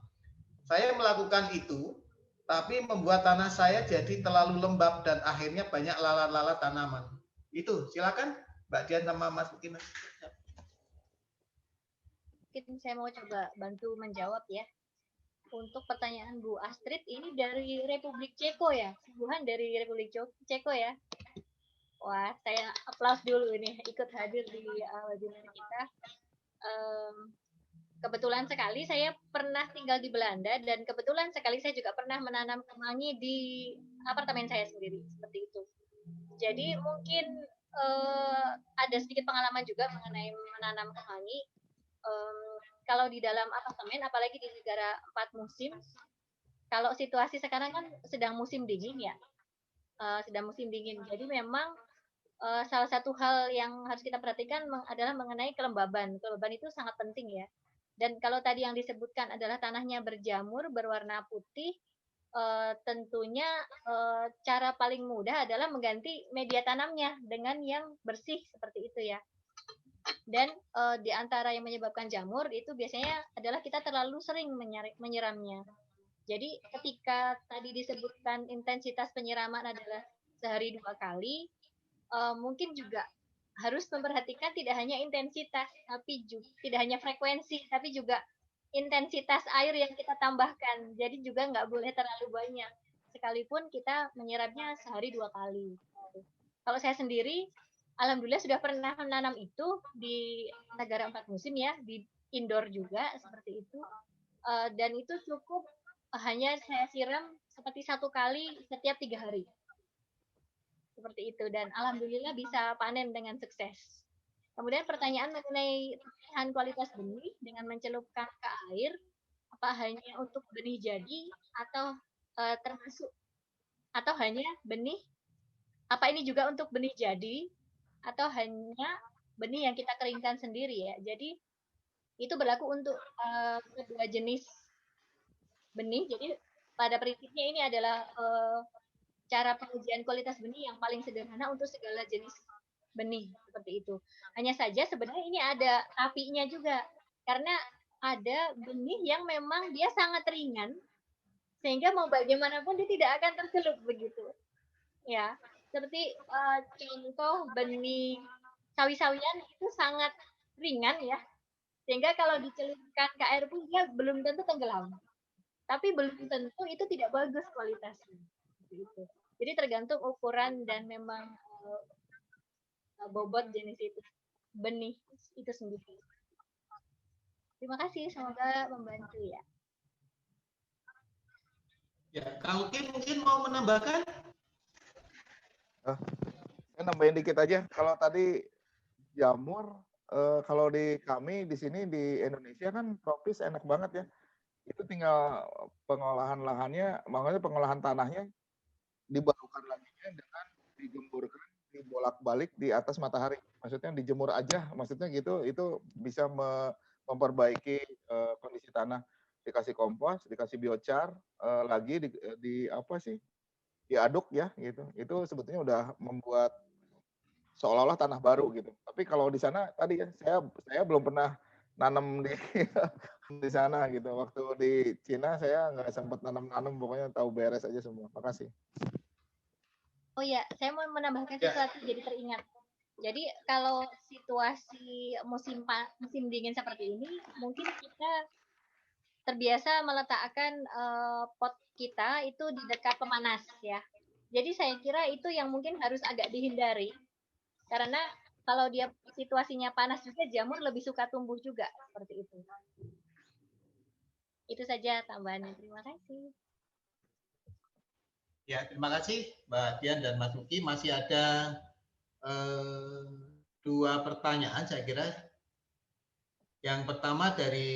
Saya melakukan itu, tapi membuat tanah saya jadi terlalu lembab dan akhirnya banyak lalat-lalat tanaman. Itu, silakan Mbak Dian sama Mas Bukiman. Mungkin saya mau coba bantu menjawab ya. Untuk pertanyaan Bu Astrid, ini dari Republik Ceko ya? Sungguhan dari Republik Ceko ya? Wah, saya aplaus dulu ini, ikut hadir di webinar kita. Kebetulan sekali saya pernah tinggal di Belanda dan kebetulan sekali saya juga pernah menanam kemangi di apartemen saya sendiri seperti itu. Jadi mungkin ada sedikit pengalaman juga mengenai menanam kemangi. Kalau di dalam apartemen, apalagi di negara 4 musim, kalau situasi sekarang kan sedang musim dingin ya, sedang musim dingin. Jadi memang salah satu hal yang harus kita perhatikan adalah mengenai kelembaban. Kelembaban itu sangat penting ya. Dan kalau tadi yang disebutkan adalah tanahnya berjamur, berwarna putih, tentunya cara paling mudah adalah mengganti media tanamnya dengan yang bersih seperti itu ya. Dan di antara yang menyebabkan jamur itu biasanya adalah kita terlalu sering menyiramnya. Jadi ketika tadi disebutkan intensitas penyiraman adalah sehari 2 kali, mungkin juga harus memperhatikan tidak hanya intensitas, tapi juga tidak hanya frekuensi, tapi juga intensitas air yang kita tambahkan. Jadi juga nggak boleh terlalu banyak. Sekalipun kita menyiramnya sehari 2 kali. Kalau saya sendiri, alhamdulillah sudah pernah menanam itu di negara 4 musim ya, di indoor juga seperti itu. Dan itu cukup hanya saya siram seperti 1 kali setiap 3 hari. Seperti itu, dan alhamdulillah bisa panen dengan sukses. Kemudian pertanyaan mengenai pemilihan kualitas benih dengan mencelupkan ke air, apa hanya untuk benih jadi atau termasuk atau hanya benih, apa ini juga untuk benih jadi atau hanya benih yang kita keringkan sendiri ya. Jadi itu berlaku untuk kedua jenis benih. Jadi pada prinsipnya ini adalah cara pengujian kualitas benih yang paling sederhana untuk segala jenis benih seperti itu. Hanya saja sebenarnya ini ada tapinya juga, karena ada benih yang memang dia sangat ringan sehingga mau bagaimanapun dia tidak akan tercelup begitu. Ya, seperti contoh benih sawi-sawian itu sangat ringan ya, sehingga kalau dicelupkan ke air pun dia belum tentu tenggelam. Tapi belum tentu itu tidak bagus kualitasnya. Gitu. Jadi tergantung ukuran dan memang bobot jenis itu, benih itu sendiri. Terima kasih, semoga membantu ya. Ya, Kang Uki mungkin mau menambahkan? Saya nambahin dikit aja. Kalau tadi jamur, kalau di kami di sini di Indonesia kan tropis enak banget ya. Itu tinggal pengolahan lahannya, makanya pengolahan tanahnya dibarukan lagi dengan digemburkan, dibolak-balik di atas matahari. Maksudnya dijemur aja, maksudnya gitu. Itu bisa memperbaiki kondisi tanah. Dikasih kompos, dikasih biochar, lagi di apa sih? Diaduk ya gitu. Itu sebetulnya udah membuat seolah-olah tanah baru gitu. Tapi kalau di sana tadi ya saya belum pernah nanam di di sana gitu. Waktu di Cina saya nggak sempat nanam-nanam, pokoknya tahu beres aja semua. Makasih. Oh ya, saya mau menambahkan sesuatu jadi teringat. Jadi kalau situasi musim dingin seperti ini, mungkin kita terbiasa meletakkan pot kita itu di dekat pemanas ya. Jadi saya kira itu yang mungkin harus agak dihindari, karena kalau dia situasinya panas juga, jamur lebih suka tumbuh juga seperti itu. Itu saja tambahannya. Terima kasih. Ya, terima kasih Mbak Dian dan Mas Uki. Masih ada 2 pertanyaan saya kira. Yang pertama dari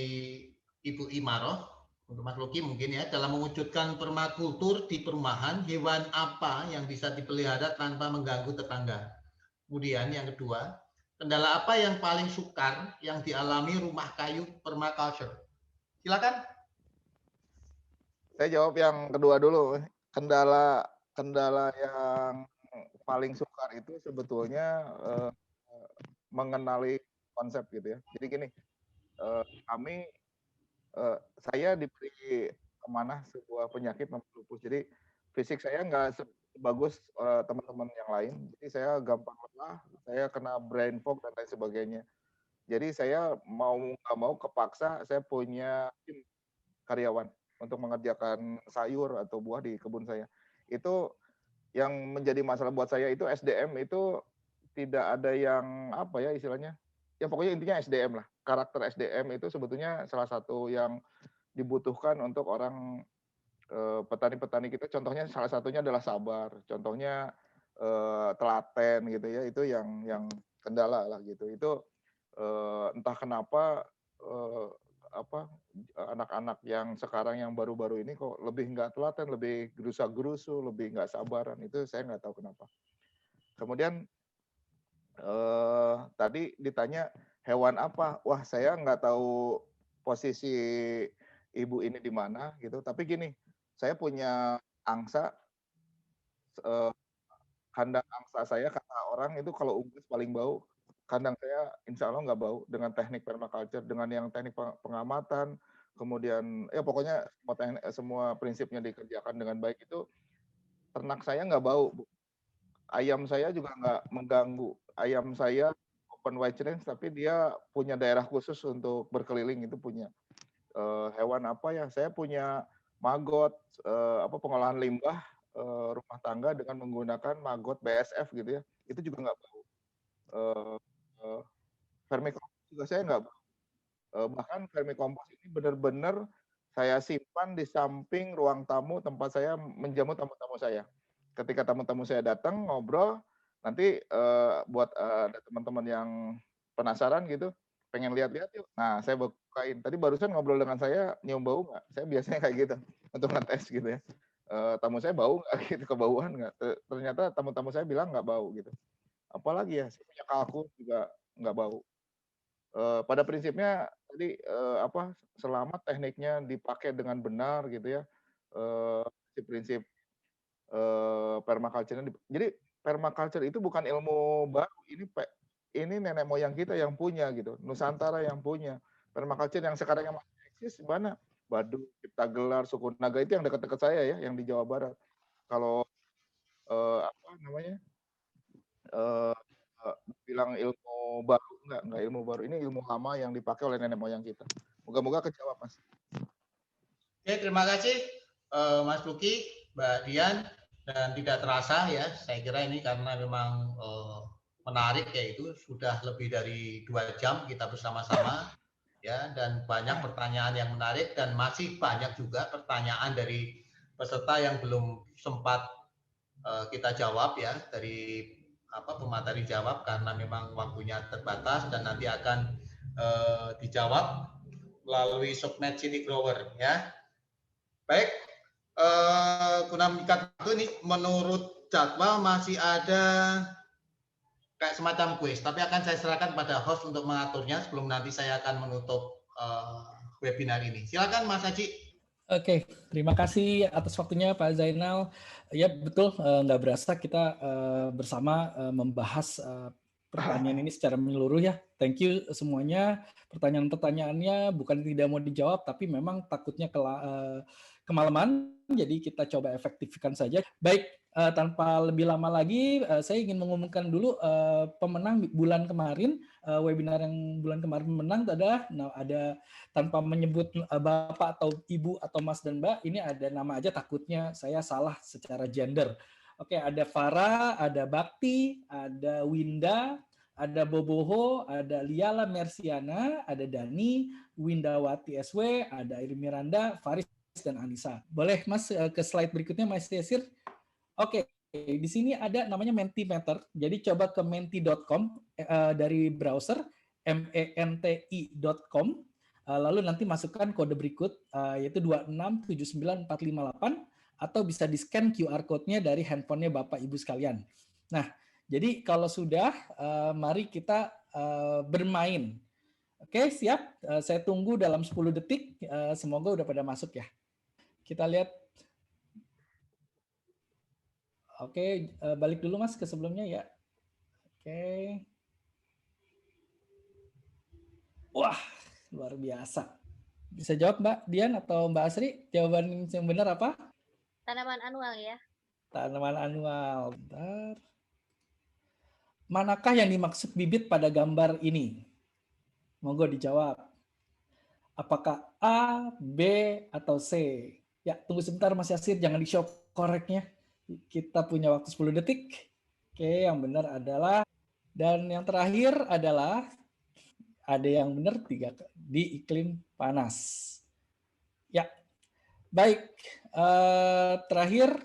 Ibu Imaroh, untuk Mas Luki mungkin ya, dalam mewujudkan permakultur di perumahan, hewan apa yang bisa dipelihara tanpa mengganggu tetangga? Kemudian yang kedua, kendala apa yang paling sukar yang dialami rumah kayu permaculture? Silakan. Saya jawab yang kedua dulu. Kendala yang paling sukar itu sebetulnya mengenali konsep gitu ya. Jadi gini, kami saya diberi amanah sebuah penyakit namanya lupus. Jadi fisik saya nggak sebagus teman-teman yang lain. Jadi saya gampang lelah, saya kena brain fog dan lain sebagainya. Jadi saya mau nggak mau kepaksa saya punya tim karyawan untuk mengerjakan sayur atau buah di kebun saya. Itu yang menjadi masalah buat saya itu SDM itu tidak ada yang apa ya istilahnya. Ya pokoknya intinya SDM lah. Karakter SDM itu sebetulnya salah satu yang dibutuhkan untuk orang petani-petani kita. Contohnya salah satunya adalah sabar. Contohnya telaten gitu ya. Itu yang kendala lah gitu. Itu entah kenapa anak-anak yang sekarang yang baru-baru ini kok lebih nggak telaten, lebih gerusa-gerusu, lebih nggak sabaran. Itu saya nggak tahu kenapa. Kemudian tadi ditanya hewan apa? Wah, saya nggak tahu posisi ibu ini di mana gitu. Tapi gini, saya punya angsa, kandang angsa saya kata orang itu kalau unggas paling bau. Kandang saya insya Allah nggak bau dengan teknik permaculture, dengan yang teknik pengamatan, kemudian ya pokoknya semua prinsipnya dikerjakan dengan baik itu ternak saya nggak bau. Ayam saya juga nggak mengganggu. Ayam saya open wide range tapi dia punya daerah khusus untuk berkeliling itu punya. Hewan apa ya? Saya punya maggot pengolahan limbah rumah tangga dengan menggunakan maggot BSF gitu ya. Itu juga nggak bau. Vermicompost juga saya nggak bau. Bahkan vermicompost ini benar-benar saya simpan di samping ruang tamu tempat saya menjamu tamu-tamu saya. Ketika tamu-tamu saya datang ngobrol, nanti buat ada teman-teman yang penasaran gitu, pengen lihat-lihat yuk. Nah, saya bukain. Tadi barusan ngobrol dengan saya, nyium bau nggak? Saya biasanya kayak gitu untuk ngetes gitu ya. Tamu saya bau nggak gitu, kebauan nggak? Ternyata tamu-tamu saya bilang nggak bau gitu. Apalagi ya, saya punya kalkun juga nggak bau. Pada prinsipnya tadi selama tekniknya dipakai dengan benar gitu ya, prinsip permaculture. Jadi permaculture itu bukan ilmu baru, ini nenek moyang kita yang punya gitu, Nusantara yang punya. Permaculture yang sekarang yang masih eksis mana? Badung, Cipta Gelar, Suku Naga itu yang dekat-dekat saya ya, yang di Jawa Barat. Kalau bilang ilmu baru enggak ilmu baru. Ini ilmu lama yang dipakai oleh nenek moyang kita. Moga-moga kejawab, Mas. Oke, terima kasih Mas Luki, Mbak Dian, dan tidak terasa ya, saya kira ini karena memang menarik, yaitu sudah lebih dari 2 jam kita bersama-sama ya, dan banyak pertanyaan yang menarik dan masih banyak juga pertanyaan dari peserta yang belum sempat kita jawab ya, dari pemateri jawab karena memang waktunya terbatas dan nanti akan dijawab melalui subnet Sini Grower ya. Baik, guna mengikat waktu ini menurut jadwal masih ada kayak semacam kuis, tapi akan saya serahkan pada host untuk mengaturnya sebelum nanti saya akan menutup webinar ini. Silakan Mas Haji. Oke, terima kasih atas waktunya Pak Zainal. Ya betul, nggak berasa kita bersama membahas pertanyaan ini secara menyeluruh ya. Thank you semuanya. Pertanyaan-pertanyaannya bukan tidak mau dijawab, tapi memang takutnya kemalaman. Jadi kita coba efektifkan saja. Baik, tanpa lebih lama lagi, saya ingin mengumumkan dulu pemenang bulan kemarin. Webinar yang bulan kemarin menang adalah, ada tanpa menyebut Bapak atau Ibu atau Mas dan Mbak, ini ada nama aja, takutnya saya salah secara gender. Oke, ada Farah, ada Bakti, ada Winda, ada Boboho, ada Liala Mersiana, ada Dani, Windawati SW, ada Iri Miranda, Faris, dan Anissa. Boleh Mas ke slide berikutnya Mas Yasir? Oke, di sini ada namanya Mentimeter. Jadi coba ke menti.com dari browser menti.com. Lalu nanti masukkan kode berikut yaitu 2679458 atau bisa di-scan QR code-nya dari handphonenya Bapak Ibu sekalian. Nah, jadi kalau sudah, mari kita bermain. Oke, siap? Saya tunggu dalam 10 detik. Semoga udah pada masuk ya. Kita lihat. Oke, balik dulu Mas ke sebelumnya ya. Oke. Wah, luar biasa. Bisa jawab Mbak Dian atau Mbak Asri? Jawaban yang benar apa? Tanaman annual ya. Tanaman annual. Bentar. Manakah yang dimaksud bibit pada gambar ini? Monggo dijawab. Apakah A, B, atau C? Ya, tunggu sebentar Mas Yasir, jangan di-show koreknya. Kita punya waktu 10 detik. Oke, yang benar adalah, dan yang terakhir adalah, ada yang benar 3 di iklim panas. Ya, baik. Terakhir,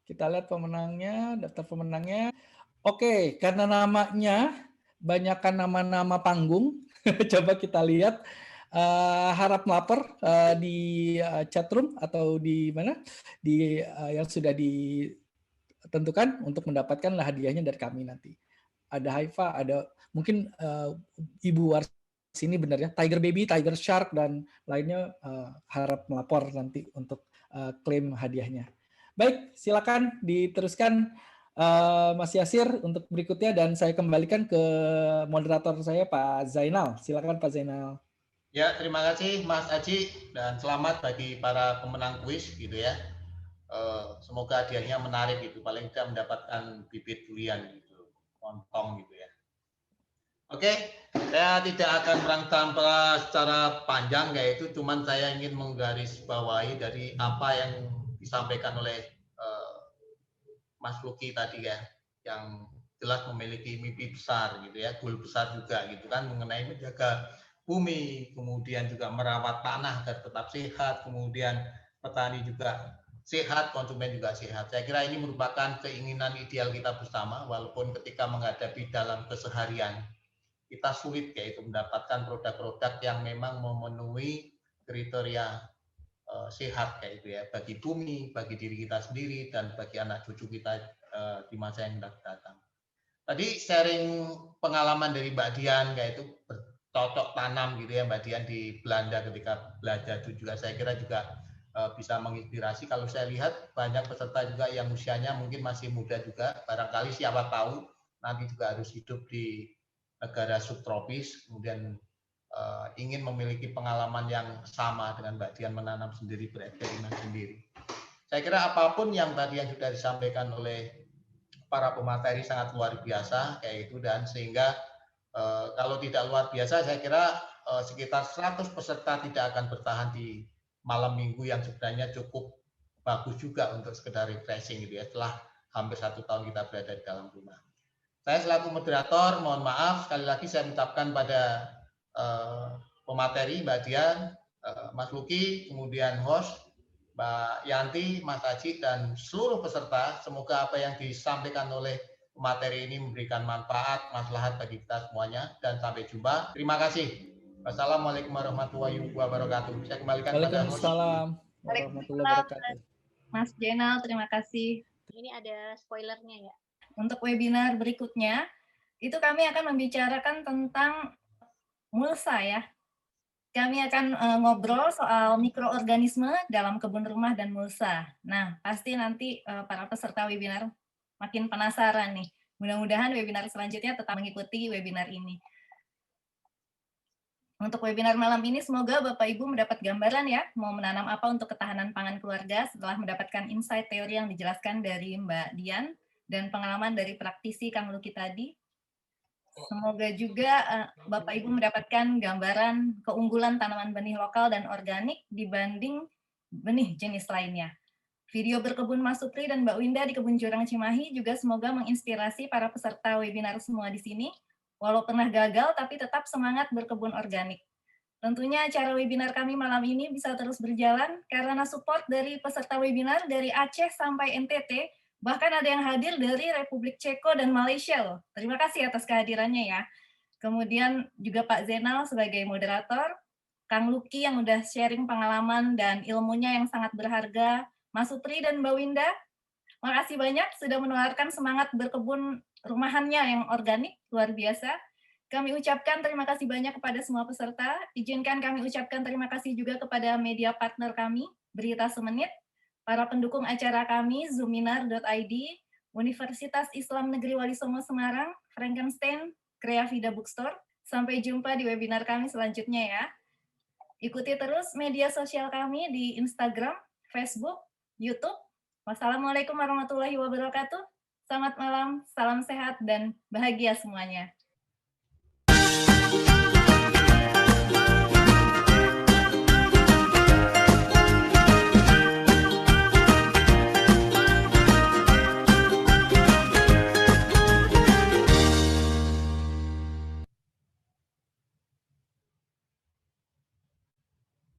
kita lihat pemenangnya, daftar pemenangnya. Oke, karena namanya banyakkan nama-nama panggung, coba kita lihat. Harap melapor di chatroom atau di mana, di yang sudah ditentukan untuk mendapatkan hadiahnya dari kami nanti. Ada Haifa, ada mungkin Ibu Warsini benar ya, Tiger Baby, Tiger Shark, dan lainnya harap melapor nanti untuk klaim hadiahnya. Baik, silakan diteruskan Mas Yasir untuk berikutnya, dan saya kembalikan ke moderator saya Pak Zainal. Silakan Pak Zainal. Ya, terima kasih Mas Aji dan selamat bagi para pemenang kuis gitu ya. Semoga hadiahnya menarik gitu, paling tidak mendapatkan bibit durian gitu, lontong gitu ya. Oke, saya tidak akan berangkat secara panjang, yaitu cuman saya ingin menggarisbawahi dari apa yang disampaikan oleh Mas Luki tadi ya, yang jelas memiliki mimpi besar gitu ya, goal besar juga gitu kan, mengenai menjaga bumi, kemudian juga merawat tanah agar tetap sehat, kemudian petani juga sehat, konsumen juga sehat. Saya kira ini merupakan keinginan ideal kita bersama, walaupun ketika menghadapi dalam keseharian, kita sulit yaitu mendapatkan produk-produk yang memang memenuhi kriteria sehat kayak itu ya, bagi bumi, bagi diri kita sendiri, dan bagi anak cucu kita di masa yang datang. Tadi sharing pengalaman dari Mbak Dian kayak itu, cocok tanam gitu ya Mbak Dian di Belanda ketika belajar itu juga saya kira juga bisa menginspirasi. Kalau saya lihat banyak peserta juga yang usianya mungkin masih muda juga, barangkali siapa tahu nanti juga harus hidup di negara subtropis, kemudian ingin memiliki pengalaman yang sama dengan Mbak Dian menanam sendiri, bereksperimen sendiri. Saya kira apapun yang tadi yang sudah disampaikan oleh para pemateri sangat luar biasa kayak itu, dan sehingga Kalau tidak luar biasa, saya kira sekitar 100 peserta tidak akan bertahan di malam minggu yang sebenarnya cukup bagus juga untuk sekedar refreshing gitu ya, setelah hampir 1 tahun kita berada di dalam rumah. Saya selaku moderator, mohon maaf sekali lagi saya ucapkan pada pemateri Mbak Dian, Mas Luki, kemudian host Mbak Yanti, Mas Haji, dan seluruh peserta. Semoga apa yang disampaikan oleh materi ini memberikan manfaat, maslahat bagi kita semuanya, dan sampai jumpa. Terima kasih. Wassalamualaikum warahmatullahi wabarakatuh. Saya kembalikan pada host. Waalaikumsalam warahmatullahi wabarakatuh. Mas Jenal, terima kasih. Ini ada spoilernya ya. Untuk webinar berikutnya, itu kami akan membicarakan tentang mulsa ya. Kami akan ngobrol soal mikroorganisme dalam kebun rumah dan mulsa. Nah, pasti nanti para peserta webinar makin penasaran nih. Mudah-mudahan webinar selanjutnya tetap mengikuti webinar ini. Untuk webinar malam ini, semoga Bapak Ibu mendapat gambaran ya, mau menanam apa untuk ketahanan pangan keluarga setelah mendapatkan insight teori yang dijelaskan dari Mbak Dian dan pengalaman dari praktisi Kang Luki tadi. Semoga juga Bapak Ibu mendapatkan gambaran keunggulan tanaman benih lokal dan organik dibanding benih jenis lainnya. Video berkebun Mas Supri dan Mbak Winda di Kebun Jurang Cimahi juga semoga menginspirasi para peserta webinar semua di sini, walau pernah gagal tapi tetap semangat berkebun organik. Tentunya acara webinar kami malam ini bisa terus berjalan karena support dari peserta webinar dari Aceh sampai NTT, bahkan ada yang hadir dari Republik Ceko dan Malaysia loh. Terima kasih atas kehadirannya ya. Kemudian juga Pak Zainal sebagai moderator, Kang Luki yang udah sharing pengalaman dan ilmunya yang sangat berharga, Mas Supri dan Mbak Winda, makasih banyak sudah menularkan semangat berkebun rumahannya yang organik, luar biasa. Kami ucapkan terima kasih banyak kepada semua peserta. Izinkan kami ucapkan terima kasih juga kepada media partner kami, Berita Semenit, para pendukung acara kami, Zoominar.id, Universitas Islam Negeri Wali Songo Semarang, Frankenstein, Creavida Bookstore. Sampai jumpa di webinar kami selanjutnya ya. Ikuti terus media sosial kami di Instagram, Facebook, YouTube. Wassalamualaikum warahmatullahi wabarakatuh. Selamat malam, salam sehat, dan bahagia semuanya.